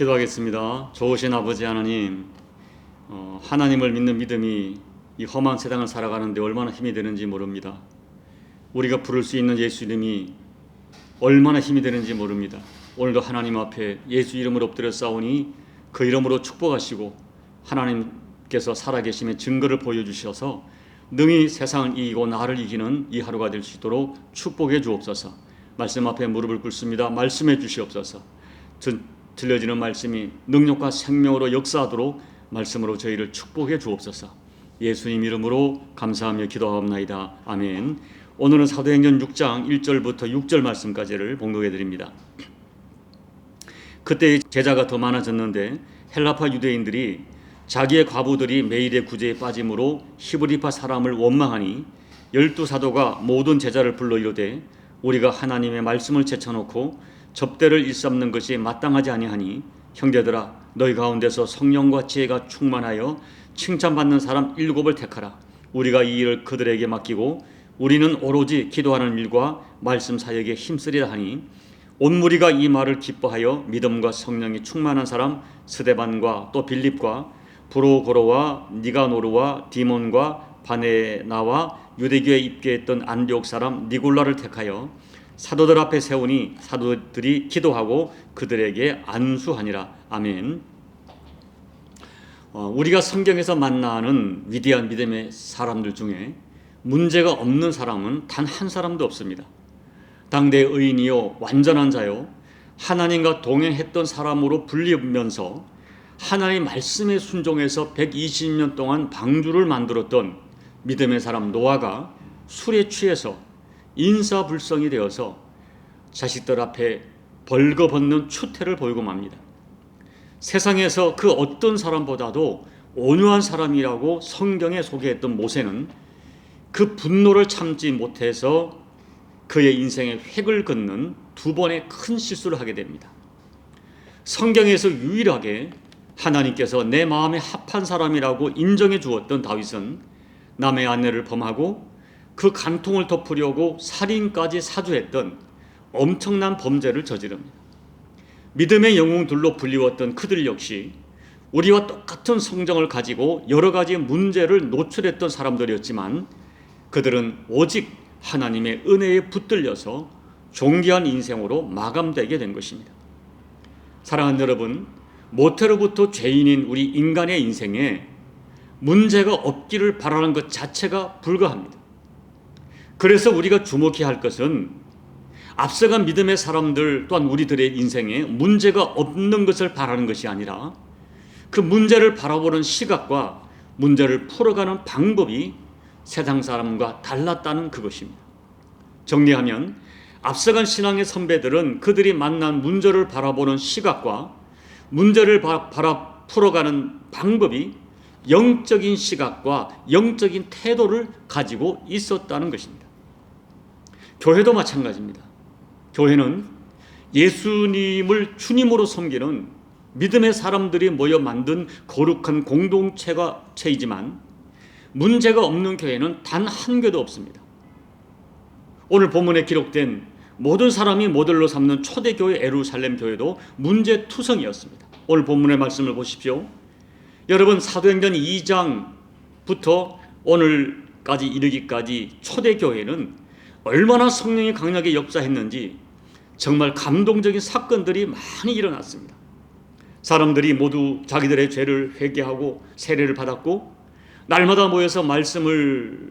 기도하겠습니다. 좋으신 아버지 하나님, 하나님을 믿는 믿음이 이 험한 세상을 살아가는데 얼마나 힘이 되는지 모릅니다. 우리가 부를 수 있는 예수 이름이 얼마나 힘이 되는지 모릅니다. 오늘도 하나님 앞에 예수 이름으로 엎드려 싸우니 그 이름으로 축복하시고 하나님께서 살아계심의 증거를 보여주셔서 능히 세상을 이기고 나를 이기는 이 하루가 될 수 있도록 축복해 주옵소서. 말씀 앞에 무릎을 꿇습니다. 말씀해 주시옵소서. 들려지는 말씀이 능력과 생명으로 역사하도록 말씀으로 저희를 축복해 주옵소서. 예수님 이름으로 감사하며 기도하옵나이다. 아멘. 오늘은 사도행전 6장 1절부터 6절 말씀까지를 봉독해 드립니다. 그때 제자가 더 많아졌는데 헬라파 유대인들이 자기의 과부들이 매일의 구제에 빠짐으로 히브리파 사람을 원망하니 12사도가 모든 제자를 불러 이르되 우리가 하나님의 말씀을 제쳐놓고 접대를 일삼는 것이 마땅하지 아니하니 형제들아 너희 가운데서 성령과 지혜가 충만하여 칭찬받는 사람 7을 택하라. 우리가 이 일을 그들에게 맡기고 우리는 오로지 기도하는 일과 말씀 사역에 힘쓰리라 하니 온 무리가 이 말을 기뻐하여 믿음과 성령이 충만한 사람 스데반과 또 빌립과 브로고로와 니가노르와 디몬과 바네나와 유대교에 입교했던 안디옥 사람 니골라를 택하여 사도들 앞에 세우니 사도들이 기도하고 그들에게 안수하니라. 아멘. 우리가 성경에서 만나는 위대한 믿음의 사람들 중에 문제가 없는 사람은 단 한 사람도 없습니다. 당대의 의인이요 완전한 자요 하나님과 동행했던 사람으로 불리면서 하나님의 말씀에 순종해서 120년 동안 방주를 만들었던 믿음의 사람 노아가 술에 취해서 인사불성이 되어서 자식들 앞에 벌거벗는 추태를 보이고 맙니다. 세상에서 그 어떤 사람보다도 온유한 사람이라고 성경에 소개했던 모세는 그 분노를 참지 못해서 그의 인생에 획을 긋는 2번의 큰 실수를 하게 됩니다. 성경에서 유일하게 하나님께서 내 마음에 합한 사람이라고 인정해 주었던 다윗은 남의 아내를 범하고 그 간통을 덮으려고 살인까지 사주했던 엄청난 범죄를 저지릅니다. 믿음의 영웅들로 불리웠던 그들 역시 우리와 똑같은 성정을 가지고 여러 가지 문제를 노출했던 사람들이었지만 그들은 오직 하나님의 은혜에 붙들려서 존귀한 인생으로 마감되게 된 것입니다. 사랑하는 여러분, 모태로부터 죄인인 우리 인간의 인생에 문제가 없기를 바라는 것 자체가 불가합니다. 그래서 우리가 주목해야 할 것은 앞서간 믿음의 사람들 또한 우리들의 인생에 문제가 없는 것을 바라는 것이 아니라 그 문제를 바라보는 시각과 문제를 풀어가는 방법이 세상 사람과 달랐다는 그것입니다. 정리하면 앞서간 신앙의 선배들은 그들이 만난 문제를 바라보는 시각과 문제를 풀어가는 방법이 영적인 시각과 영적인 태도를 가지고 있었다는 것입니다. 교회도 마찬가지입니다. 교회는 예수님을 주님으로 섬기는 믿음의 사람들이 모여 만든 거룩한 공동체이지만 문제가 없는 교회는 단 한 교회도 없습니다. 오늘 본문에 기록된 모든 사람이 모델로 삼는 초대교회 예루살렘 교회도 문제투성이었습니다. 오늘 본문의 말씀을 보십시오. 여러분, 사도행전 2장부터 오늘까지 이르기까지 초대교회는 얼마나 성령이 강력하게 역사했는지 정말 감동적인 사건들이 많이 일어났습니다. 사람들이 모두 자기들의 죄를 회개하고 세례를 받았고 날마다 모여서 말씀을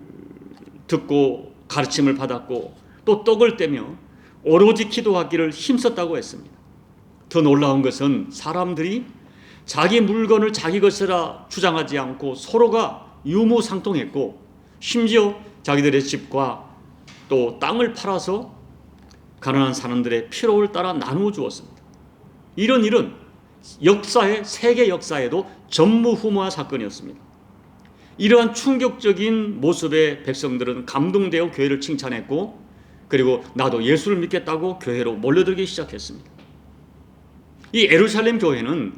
듣고 가르침을 받았고 또 떡을 떼며 오로지 기도하기를 힘썼다고 했습니다. 더 놀라운 것은 사람들이 자기 물건을 자기 것이라 주장하지 않고 서로가 유무상통했고 심지어 자기들의 집과 또 땅을 팔아서 가난한 사람들의 필요를 따라 나누어 주었습니다. 이런 일은 세계 역사에도 전무후무한 사건이었습니다. 이러한 충격적인 모습의 백성들은 감동되어 교회를 칭찬했고 그리고 나도 예수를 믿겠다고 교회로 몰려들기 시작했습니다. 이 예루살렘 교회는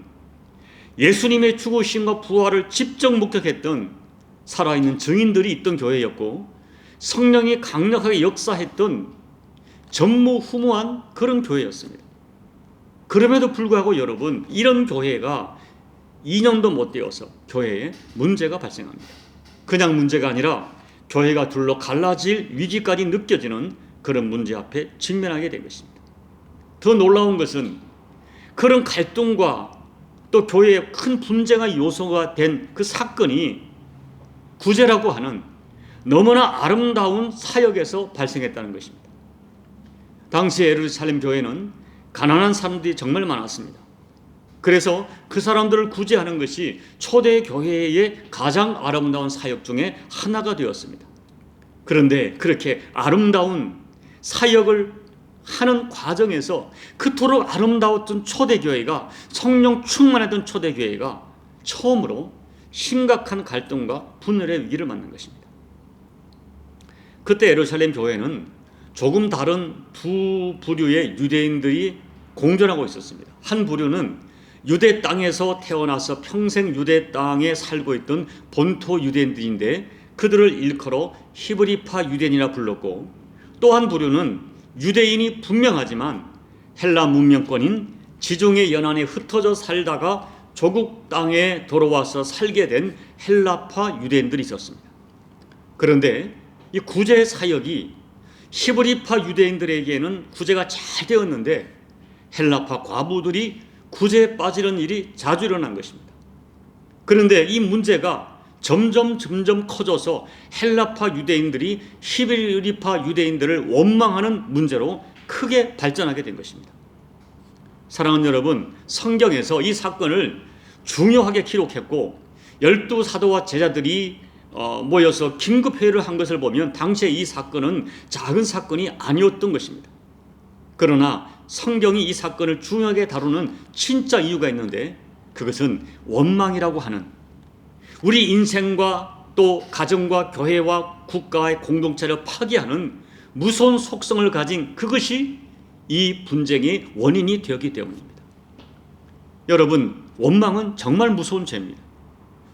예수님의 죽으심과 부활을 직접 목격했던 살아있는 증인들이 있던 교회였고 성령이 강력하게 역사했던 전무후무한 그런 교회였습니다. 그럼에도 불구하고 여러분, 이런 교회가 2년도 못 되어서 교회에 문제가 발생합니다. 그냥 문제가 아니라 교회가 둘로 갈라질 위기까지 느껴지는 그런 문제 앞에 직면하게 된 것입니다. 더 놀라운 것은 그런 갈등과 또 교회의 큰 분쟁의 요소가 된 그 사건이 구제라고 하는 너무나 아름다운 사역에서 발생했다는 것입니다. 당시 예루살렘 교회는 가난한 사람들이 정말 많았습니다. 그래서 그 사람들을 구제하는 것이 초대 교회의 가장 아름다운 사역 중에 하나가 되었습니다. 그런데 그렇게 아름다운 사역을 하는 과정에서 그토록 아름다웠던 초대교회가, 성령 충만했던 초대교회가 처음으로 심각한 갈등과 분열의 위기를 맞는 것입니다. 그때 예루살렘 교회는 조금 다른 두 부류의 유대인들이 공존하고 있었습니다. 한 부류는 유대 땅에서 태어나서 평생 유대 땅에 살고 있던 본토 유대인들인데 그들을 일컬어 히브리파 유대인이라 불렀고, 또 한 부류는 유대인이 분명하지만 헬라 문명권인 지중해 연안에 흩어져 살다가 조국 땅에 돌아와서 살게 된 헬라파 유대인들이 있었습니다. 그런데 이 구제 사역이 히브리파 유대인들에게는 구제가 잘 되었는데 헬라파 과부들이 구제에 빠지는 일이 자주 일어난 것입니다. 그런데 이 문제가 점점 커져서 헬라파 유대인들이 히브리파 유대인들을 원망하는 문제로 크게 발전하게 된 것입니다. 사랑하는 여러분, 성경에서 이 사건을 중요하게 기록했고 12사도와 제자들이 모여서 긴급회의를 한 것을 보면 당시에 이 사건은 작은 사건이 아니었던 것입니다. 그러나 성경이 이 사건을 중요하게 다루는 진짜 이유가 있는데, 그것은 원망이라고 하는 우리 인생과 또 가정과 교회와 국가의 공동체를 파괴하는 무서운 속성을 가진 그것이 이 분쟁의 원인이 되었기 때문입니다. 여러분, 원망은 정말 무서운 죄입니다.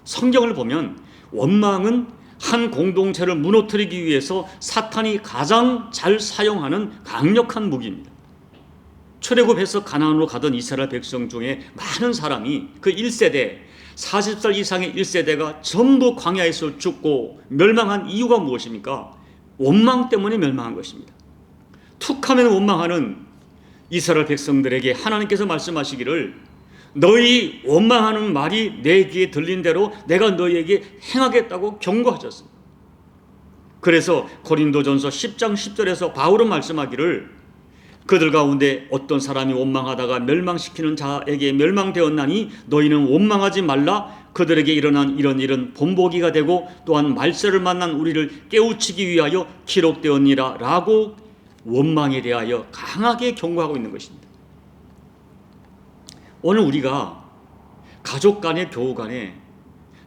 성경을 보면 원망은 한 공동체를 무너뜨리기 위해서 사탄이 가장 잘 사용하는 강력한 무기입니다. 출애굽해서 가나안으로 가던 이스라엘 백성 중에 많은 사람이 그 1세대 40살 이상의 1세대가 전부 광야에서 죽고 멸망한 이유가 무엇입니까? 원망 때문에 멸망한 것입니다. 툭하면 원망하는 이스라엘 백성들에게 하나님께서 말씀하시기를 너희 원망하는 말이 내 귀에 들린 대로 내가 너희에게 행하겠다고 경고하셨습니다. 그래서 고린도전서 10장 10절에서 바울은 말씀하기를 그들 가운데 어떤 사람이 원망하다가 멸망시키는 자에게 멸망되었나니 너희는 원망하지 말라. 그들에게 일어난 이런 일은 본보기가 되고 또한 말세를 만난 우리를 깨우치기 위하여 기록되었니라 라고 원망에 대하여 강하게 경고하고 있는 것입니다. 오늘 우리가 가족 간의 교우 간에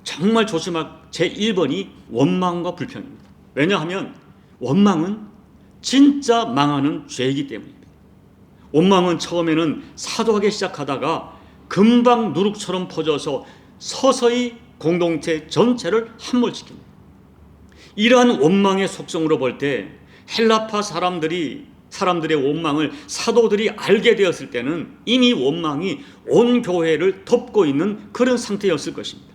정말 조심할 제1번이 원망과 불평입니다. 왜냐하면 원망은 진짜 망하는 죄이기 때문입니다. 원망은 처음에는 사소하게 시작하다가 금방 누룩처럼 퍼져서 서서히 공동체 전체를 함몰시킵니다. 이러한 원망의 속성으로 볼 때 헬라파 사람들의 원망을 사도들이 알게 되었을 때는 이미 원망이 온 교회를 덮고 있는 그런 상태였을 것입니다.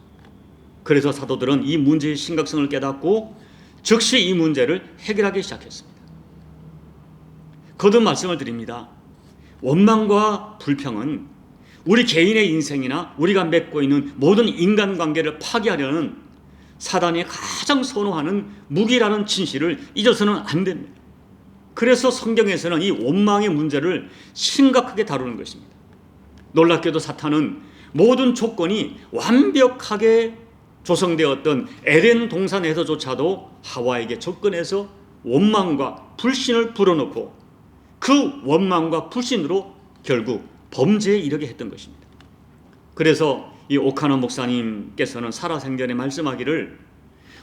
그래서 사도들은 이 문제의 심각성을 깨닫고 즉시 이 문제를 해결하기 시작했습니다. 거듭 말씀을 드립니다. 원망과 불평은 우리 개인의 인생이나 우리가 맺고 있는 모든 인간관계를 파괴하려는 사단이 가장 선호하는 무기라는 진실을 잊어서는 안 됩니다. 그래서 성경에서는 이 원망의 문제를 심각하게 다루는 것입니다. 놀랍게도 사탄은 모든 조건이 완벽하게 조성되었던 에덴 동산에서조차도 하와에게 접근해서 원망과 불신을 불어넣고 그 원망과 불신으로 결국 범죄에 이르게 했던 것입니다. 그래서 이 오카노 목사님께서는 살아생전에 말씀하기를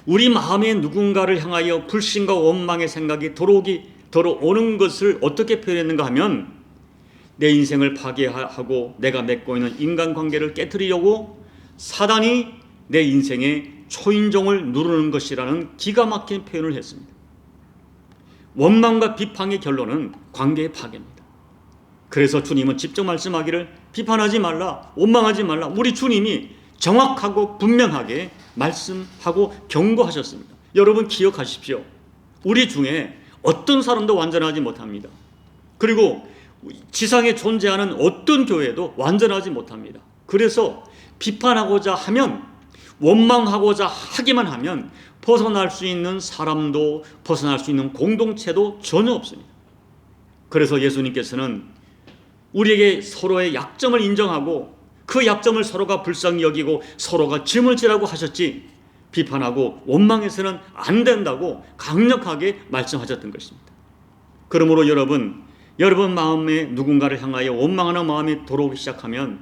우리 마음에 누군가를 향하여 불신과 원망의 생각이 들어오는 것을 어떻게 표현했는가 하면 내 인생을 파괴하고 내가 맺고 있는 인간관계를 깨트리려고 사단이 내 인생의 초인종을 누르는 것이라는 기가 막힌 표현을 했습니다. 원망과 비판의 결론은 관계의 파괴입니다. 그래서 주님은 직접 말씀하기를 비판하지 말라, 원망하지 말라. 우리 주님이 정확하고 분명하게 말씀하고 경고하셨습니다. 여러분 기억하십시오. 우리 중에 어떤 사람도 완전하지 못합니다. 그리고 지상에 존재하는 어떤 교회도 완전하지 못합니다. 그래서 비판하고자 하면, 원망하고자 하기만 하면 벗어날 수 있는 사람도, 벗어날 수 있는 공동체도 전혀 없습니다. 그래서 예수님께서는 우리에게 서로의 약점을 인정하고 그 약점을 서로가 불쌍히 여기고 서로가 짐을 지라고 하셨지, 비판하고 원망해서는 안 된다고 강력하게 말씀하셨던 것입니다. 그러므로 여러분 마음에 누군가를 향하여 원망하는 마음이 들어오기 시작하면,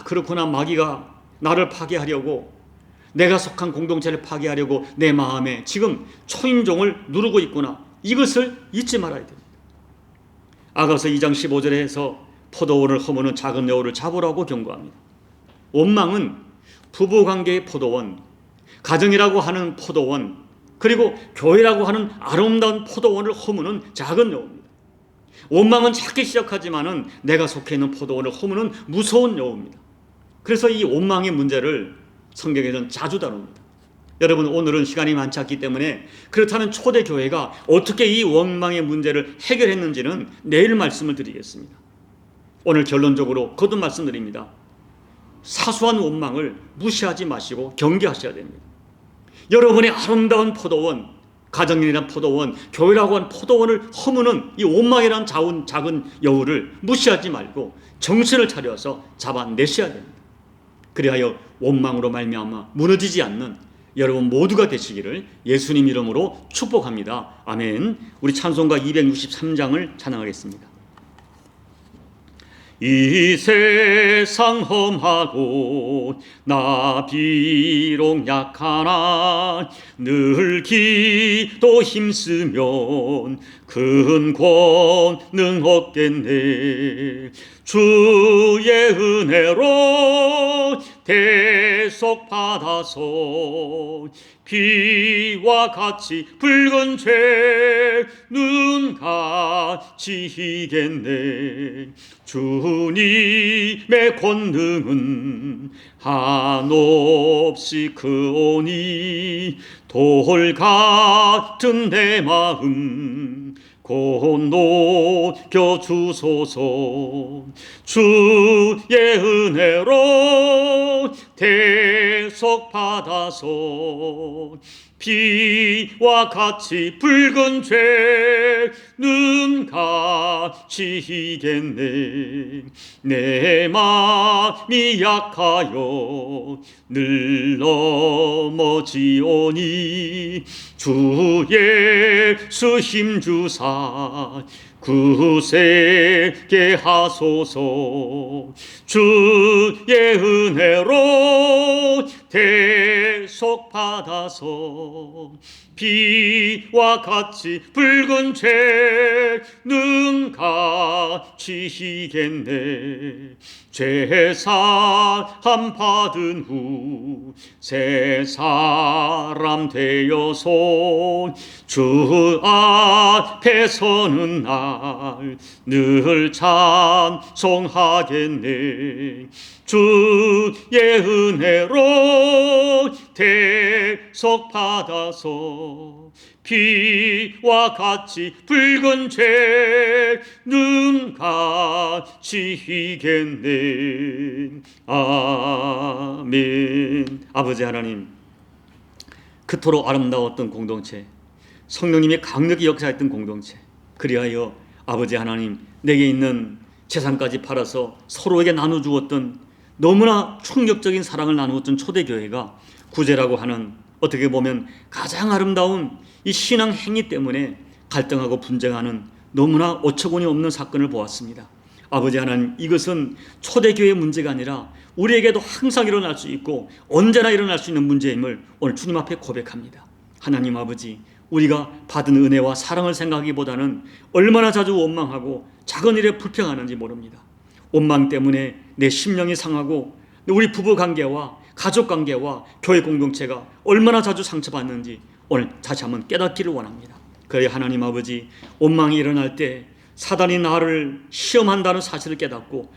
그렇구나, 마귀가 나를 파괴하려고, 내가 속한 공동체를 파괴하려고 내 마음에 지금 초인종을 누르고 있구나, 이것을 잊지 말아야 됩니다. 아가서 2장 15절에 해서 포도원을 허무는 작은 여우를 잡으라고 경고합니다. 원망은 부부관계의 포도원, 가정이라고 하는 포도원, 그리고 교회라고 하는 아름다운 포도원을 허무는 작은 여우입니다. 원망은 작게 시작하지만은 내가 속해 있는 포도원을 허무는 무서운 여우입니다. 그래서 이 원망의 문제를 성경에서는 자주 다룹니다. 여러분, 오늘은 시간이 많지 않기 때문에 그렇다면 초대교회가 어떻게 이 원망의 문제를 해결했는지는 내일 말씀을 드리겠습니다. 오늘 결론적으로 거듭 말씀드립니다. 사소한 원망을 무시하지 마시고 경계하셔야 됩니다. 여러분의 아름다운 포도원, 가정이란 포도원, 교회라고 하는 포도원을 허무는 이 원망이란 작은 여우를 무시하지 말고 정신을 차려서 잡아내셔야 됩니다. 그리하여 원망으로 말미암아 무너지지 않는 여러분 모두가 되시기를 예수님 이름으로 축복합니다. 아멘. 우리 찬송가 263장을 찬양하겠습니다. 이 세상 험하고 나 비록 약하나 늘 기도 힘쓰면 큰 권능 얻겠네. 주의 은혜로 대속 받아서 피와 같이 붉은 죄 눈같이 희겠네. 주님의 권능은 한없이 크오니 돌 같은 내 마음 곧 녹여주소서. 주의 은혜로 대속 받아서 피와 같이 붉은 죄 눈같이 희겠네. 내 마음이 약하여 늘 넘어지오니 주 예수 힘주사 굳세게 하소서. 주의 은혜로 대속 받아서 피와 같이 붉은 죄 눈같이 희겠네. 죄사함 받은 후 새 사람 되어서 주 앞에 서는 날 늘 찬송하겠네. 주의 은혜로 대속 받아서 피와 같이 붉은 죄 눈같이 희겠네. 아멘. 아버지 하나님, 그토록 아름다웠던 공동체, 성령님이 강력히 역사했던 공동체, 그리하여 아버지 하나님, 내게 있는 재산까지 팔아서 서로에게 나눠주었던 너무나 충격적인 사랑을 나누었던 초대교회가 구제라고 하는, 어떻게 보면 가장 아름다운 이 신앙 행위 때문에 갈등하고 분쟁하는 너무나 어처구니 없는 사건을 보았습니다. 아버지 하나님, 이것은 초대교회의 문제가 아니라 우리에게도 항상 일어날 수 있고 언제나 일어날 수 있는 문제임을 오늘 주님 앞에 고백합니다. 하나님 아버지, 우리가 받은 은혜와 사랑을 생각하기보다는 얼마나 자주 원망하고 작은 일에 불평하는지 모릅니다. 원망 때문에 내 심령이 상하고 우리 부부관계와 가족관계와 교회 공동체가 얼마나 자주 상처받는지 오늘 다시 한번 깨닫기를 원합니다. 그래 하나님 아버지, 원망이 일어날 때 사단이 나를 시험한다는 사실을 깨닫고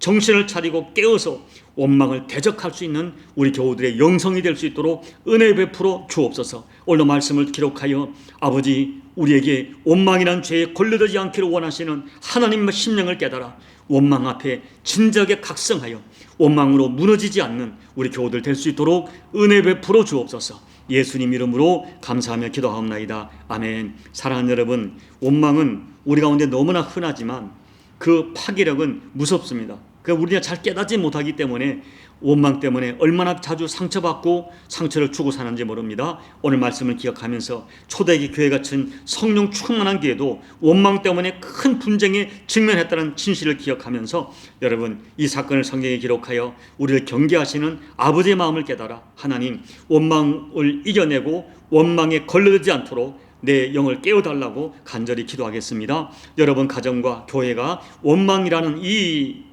정신을 차리고 깨어서 원망을 대적할 수 있는 우리 교우들의 영성이 될 수 있도록 은혜 베풀어 주옵소서. 오늘 말씀을 기록하여 아버지, 우리에게 원망이란 죄에 걸려들지 않기를 원하시는 하나님의 심령을 깨달아 원망 앞에 진작에 각성하여 원망으로 무너지지 않는 우리 교우들 될 수 있도록 은혜 베풀어 주옵소서. 예수님 이름으로 감사하며 기도하옵나이다. 아멘. 사랑하는 여러분, 원망은 우리 가운데 너무나 흔하지만 그 파괴력은 무섭습니다. 우리가 잘 깨닫지 못하기 때문에 원망 때문에 얼마나 자주 상처받고 상처를 주고 사는지 모릅니다. 오늘 말씀을 기억하면서 초대기 교회 같은 성령 충만한 교회도 원망 때문에 큰 분쟁에 직면했다는 진실을 기억하면서 여러분, 이 사건을 성경에 기록하여 우리를 경계하시는 아버지의 마음을 깨달아 하나님, 원망을 이겨내고 원망에 걸려들지 않도록 내 영을 깨워달라고 간절히 기도하겠습니다. 여러분 가정과 교회가 원망이라는 이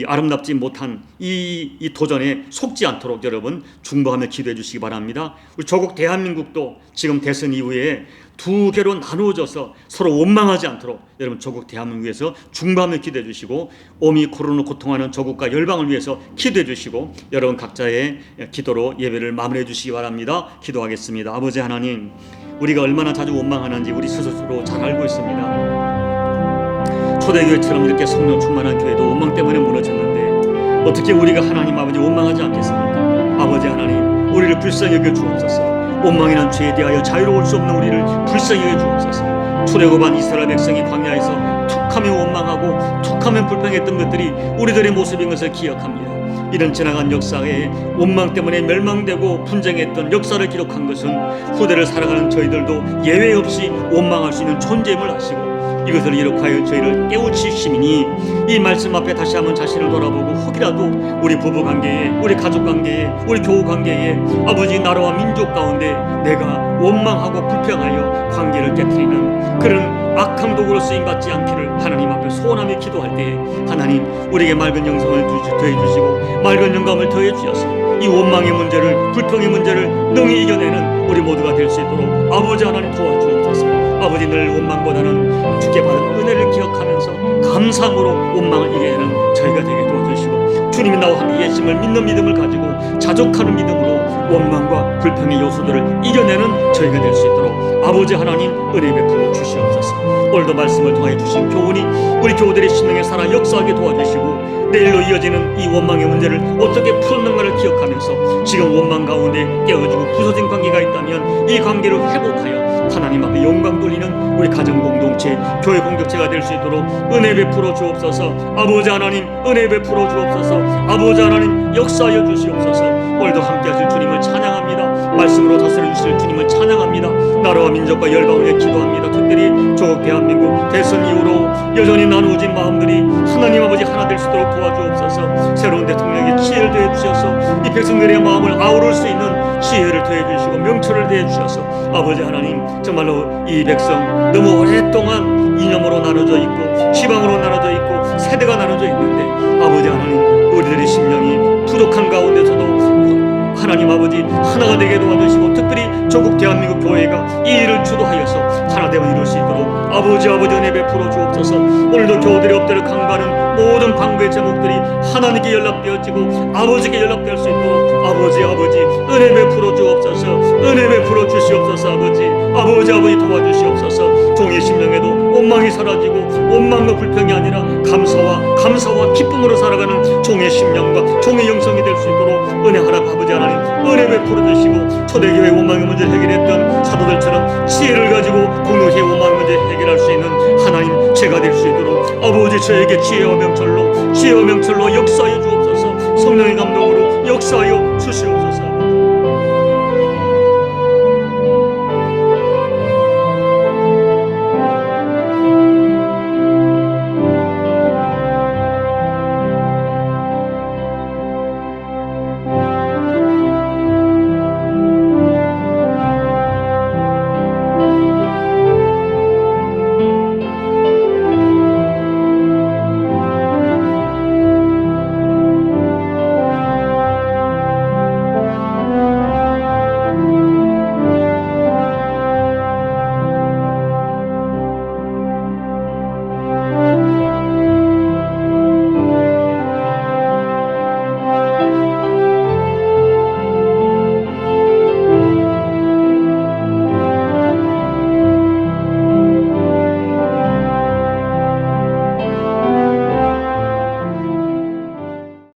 아름답지 못한 이 도전에 속지 않도록 여러분 중보하며 기도해 주시기 바랍니다. 우리 조국 대한민국도 지금 대선 이후에 두 개로 나누어져서 서로 원망하지 않도록 여러분 조국 대한민국에서 중보하며 기도해 주시고, 오미크론으로 고통하는 조국과 열방을 위해서 기도해 주시고, 여러분 각자의 기도로 예배를 마무리해 주시기 바랍니다. 기도하겠습니다. 아버지 하나님, 우리가 얼마나 자주 원망하는지 우리 스스로 잘 알고 있습니다. 초대교회처럼 이렇게 성령 충만한 교회도 원망 때문에 무너졌는데 어떻게 우리가 하나님 아버지 원망하지 않겠습니까? 아버지 하나님, 우리를 불쌍히 여겨 주옵소서. 원망이란 죄에 대하여 자유로울 수 없는 우리를 불쌍히 여겨 주옵소서. 출애굽한 이스라엘 백성이 광야에서 툭하면 원망하고 툭하면 불평했던 것들이 우리들의 모습인 것을 기억합니다. 이런 지나간 역사에 원망 때문에 멸망되고 분쟁했던 역사를 기록한 것은 후대를 살아가는 저희들도 예외 없이 원망할 수 있는 존재임을 아시고, 이것을 기록하여 저희를 깨우치시니 이 말씀 앞에 다시 한번 자신을 돌아보고 혹이라도 우리 부부관계에, 우리 가족관계에, 우리 교우관계에, 아버지 나라와 민족 가운데 내가 원망하고 불평하여 관계를 깨트리는 그런 악한 도구로 쓰임받지 않기를 하나님 앞에 소원하며 기도할 때에 하나님, 우리에게 맑은 영성을 더해주시고 맑은 영감을 더해주셔서 이 원망의 문제를, 불평의 문제를 능히 이겨내는 우리 모두가 될 수 있도록 아버지 하나님 도와주옵소서. 아버지, 늘 원망보다는 주께 받은 은혜를 기억하면서 감사함으로 원망을 이겨내는 저희가 되게 도와주시고, 주님이 나와 함께 계심을 믿는 믿음을 가지고 자족하는 믿음으로 원망과 불평의 요소들을 이겨내는 저희가 될 수 있도록 아버지 하나님 은혜 베풀어 주시옵소서. 오늘도 말씀을 통해 주신 교훈이 우리 교우들의 심령에 살아 역사하게 도와주시고, 내일로 이어지는 이 원망의 문제를 어떻게 풀었는가를 기억하면서 지금 원망 가운데 깨어지고 부서진 관계가 있다면 이 관계를 회복하여 하나님 앞에 영광 돌리는 우리 가정 공동체, 교회 공동체가 될 수 있도록 은혜 베풀어 주옵소서. 아버지 하나님 은혜 베풀어 주옵소서. 아버지 하나님 역사하여 주시옵소서. 오늘도 함께 하실 주님을 찬양합니다. 말씀으로 다스려 주실 주님을 찬양합니다. 나라와 민족과 열방을 위해 기도합니다. 특별히 조국 대한민국 대선 이후로 여전히 나누어진 마음들이 하나님 아버지 하나 될 수 있도록 도와주옵소서. 새로운 대통령에게 지혜를 더해 주셔서 이 백성들의 마음을 아우를 수 있는 지혜를 더해 주시고 명철을 더해 주셔서 아버지 하나님, 정말로 이 백성 너무 오랫동안 이념으로 나눠져 있고 지방으로 나눠져 있고 세대가 나눠져 있는데 아버지 하나님, 우리들의 심령이 부족한 가운데서도 하나님 아버지 하나가 되게 도와주시고, 특별히 조국 대한민국 교회가 이 일을 주도하여서 하나됨을 이룰 수 있도록 아버지 은혜 베풀어 주옵소서. 오늘도 교우들의 엎드려 강구하는 모든 강구의 제목들이 하나님께 연락되어지고 아버지께 연락될 수 있도록 아버지 은혜 베풀어 주옵소서. 은혜 베풀어 주시옵소서. 아버지 도와주시옵소서. 종의 심령에도 원망이 사라지고 원망과 불평이 아니라 감사와 기쁨으로 살아가는 종의 심령과 종의 영성이 될 수 있도록 은혜 하나님 아버지 하나님 은혜 베풀어 주시고, 초대교회 원망의 문제를 해결했던 사도들처럼 지혜를 가지고 공동체의 원망의 문제를 해결할 수 있는 하나님 제가 될 수 있도록 아버지 저에게 지혜와 명철로 역사하여 주옵소서. 성령의 감동으로 역사하여 주시옵소서.